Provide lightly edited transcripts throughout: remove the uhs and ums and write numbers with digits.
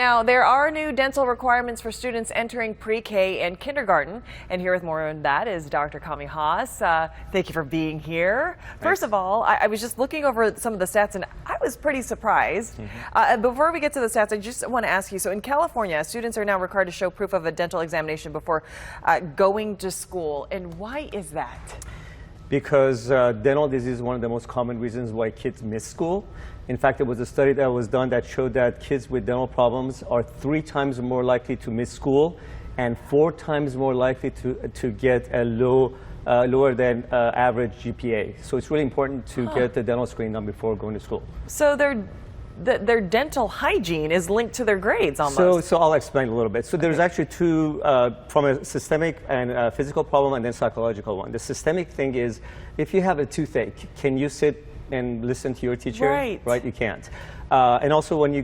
now there are new dental requirements for students entering pre-K and kindergarten. And here with more on that is Dr. Kami Haas. Thank you for being here. Thanks. First of all, I was just looking over some of the stats and I was pretty surprised. Before we get to the stats, I just want to ask you, so in California, students are now required to show proof of a dental examination before going to school. And why is that? Because dental disease is one of the most common reasons why kids miss school. In fact, there was a study that was done that showed that kids with dental problems are 3 times more likely to miss school and 4 times more likely to get a lower than average GPA. So it's really important to get the dental screening done before going to school. So their dental hygiene is linked to their grades almost. So I'll explain a little bit. So there's actually two, from a systemic and physical problem and then psychological one. The systemic thing is, if you have a toothache, can you sit and listen to your teacher? Right, you can't. And also when you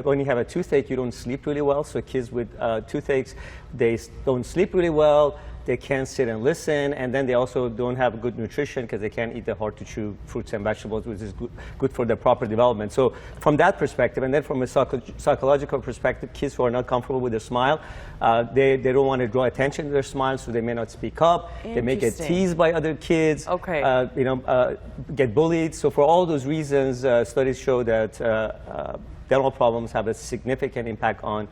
when you have a toothache, you don't sleep really well. So kids with toothaches, they don't sleep really well. They can't sit and listen, and then they also don't have good nutrition because they can't eat the hard-to-chew fruits and vegetables, which is good for their proper development. So from that perspective, and then from a psychological perspective, kids who are not comfortable with their smile, they don't want to draw attention to their smile, so they may not speak up. They may get teased by other kids, get bullied. So for all those reasons, studies show that dental problems have a significant impact on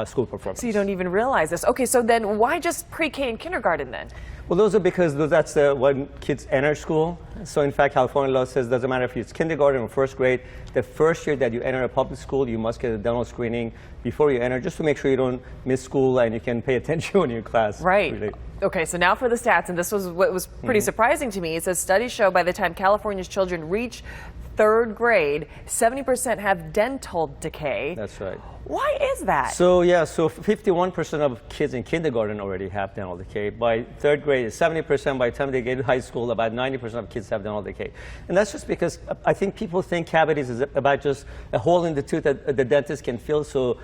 school performance. So you don't even realize this. Okay, so then why just pre-K and kindergarten then? Well, those are because that's when kids enter school. So in fact, California law says it doesn't matter if it's kindergarten or first grade, the first year that you enter a public school, you must get a dental screening before you enter, just to make sure you don't miss school and you can pay attention in your class. Right. Really. Okay, so now for the stats, and this was what was pretty surprising to me. It says studies show by the time California's children reach 3rd grade, 70% have dental decay. That's right. Why is that? So yeah, so 51% of kids in kindergarten already have dental decay. By 3rd grade, it's 70%. By the time they get to high school, about 90% of kids have dental decay. And that's just because I think people think cavities is about just a hole in the tooth that the dentist can fill. So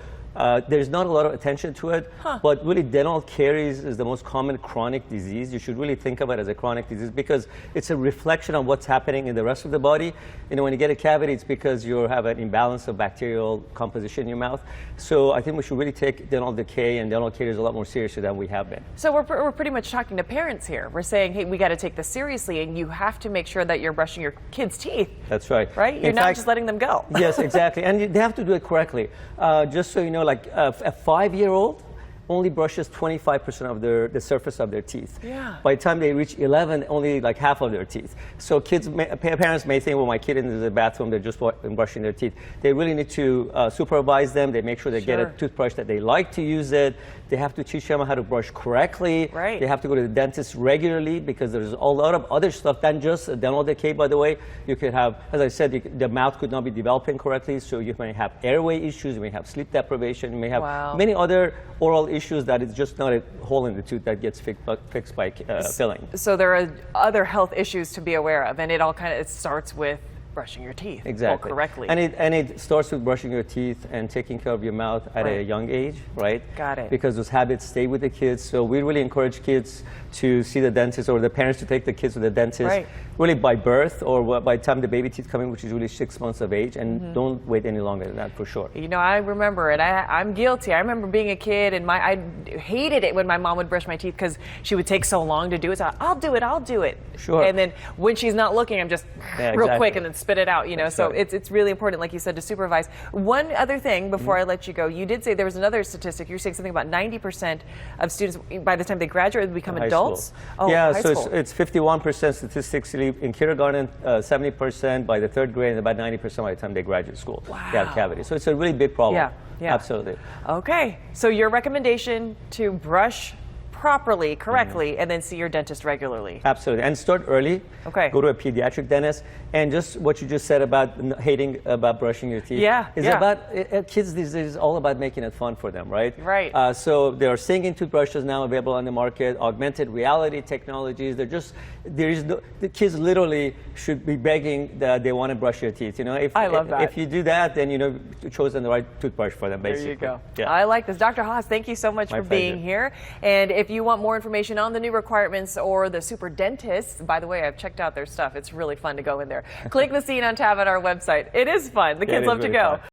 there's not a lot of attention to it, but really dental caries is the most common chronic disease. You should really think of it as a chronic disease because it's a reflection of what's happening in the rest of the body. You know, when you get a cavity, it's because you have an imbalance of bacterial composition in your mouth. So I think we should really take dental decay and dental caries a lot more seriously than we have been. So we're pretty much talking to parents here. We're saying, hey, we got to take this seriously, and you have to make sure that you're brushing your kids' teeth. That's right. Right? You're not just letting them go. Yes, exactly. And they have to do it correctly. Just so you know, like a 5-year-old only brushes 25% of the surface of their teeth. Yeah. By the time they reach 11, only like half of their teeth. So parents may think, well, my kid is in the bathroom, they're just brushing their teeth. They really need to supervise them. They make sure they get a toothbrush that they like to use it. They have to teach them how to brush correctly. Right. They have to go to the dentist regularly because there's a lot of other stuff than just dental decay, by the way. You could have, as I said, the mouth could not be developing correctly, so you may have airway issues, you may have sleep deprivation, you may have many other oral issues that it's just not a hole in the tooth that gets fixed by filling. So there are other health issues to be aware of, and it starts with brushing your teeth correctly. And it starts with brushing your teeth and taking care of your mouth at a young age, right? Got it. Because those habits stay with the kids. So we really encourage kids to see the dentist, or the parents to take the kids to the dentist really by birth or by the time the baby teeth come in, which is really 6 months of age, and don't wait any longer than that, for sure. You know, I remember it. I'm guilty. I remember being a kid, and I hated it when my mom would brush my teeth because she would take so long to do it. So I'll do it. Sure. And then when she's not looking, I'm just real quick and then spit it out. You know, so it's really important, like you said, to supervise. One other thing before I let you go, you did say there was another statistic. You were saying something about 90% of students by the time they graduate become adults. Oh, yeah, so it's 51% statistically in kindergarten, 70% by the 3rd grade, and about 90% by the time they graduate school. Wow. They have cavities. So it's a really big problem. Yeah. Absolutely. Okay, so your recommendation to brush properly, correctly, and then see your dentist regularly. Absolutely, and start early. Okay. Go to a pediatric dentist, and just what you just said about hating about brushing your teeth. About kids these days is all about making it fun for them, right? Right. So there are singing toothbrushes now available on the market, augmented reality technologies. The kids literally should be begging that they want to brush your teeth. You know, I love that. If you do that, then you know you've chosen the right toothbrush for them. Basically. There you go. Yeah. I like this, Dr. Haas. Thank you so much for being here. And if you want more information on the new requirements or the super dentists, by the way, I've checked out their stuff. It's really fun to go in there. Click the Scene on tab on our website. It is fun. The kids love to go.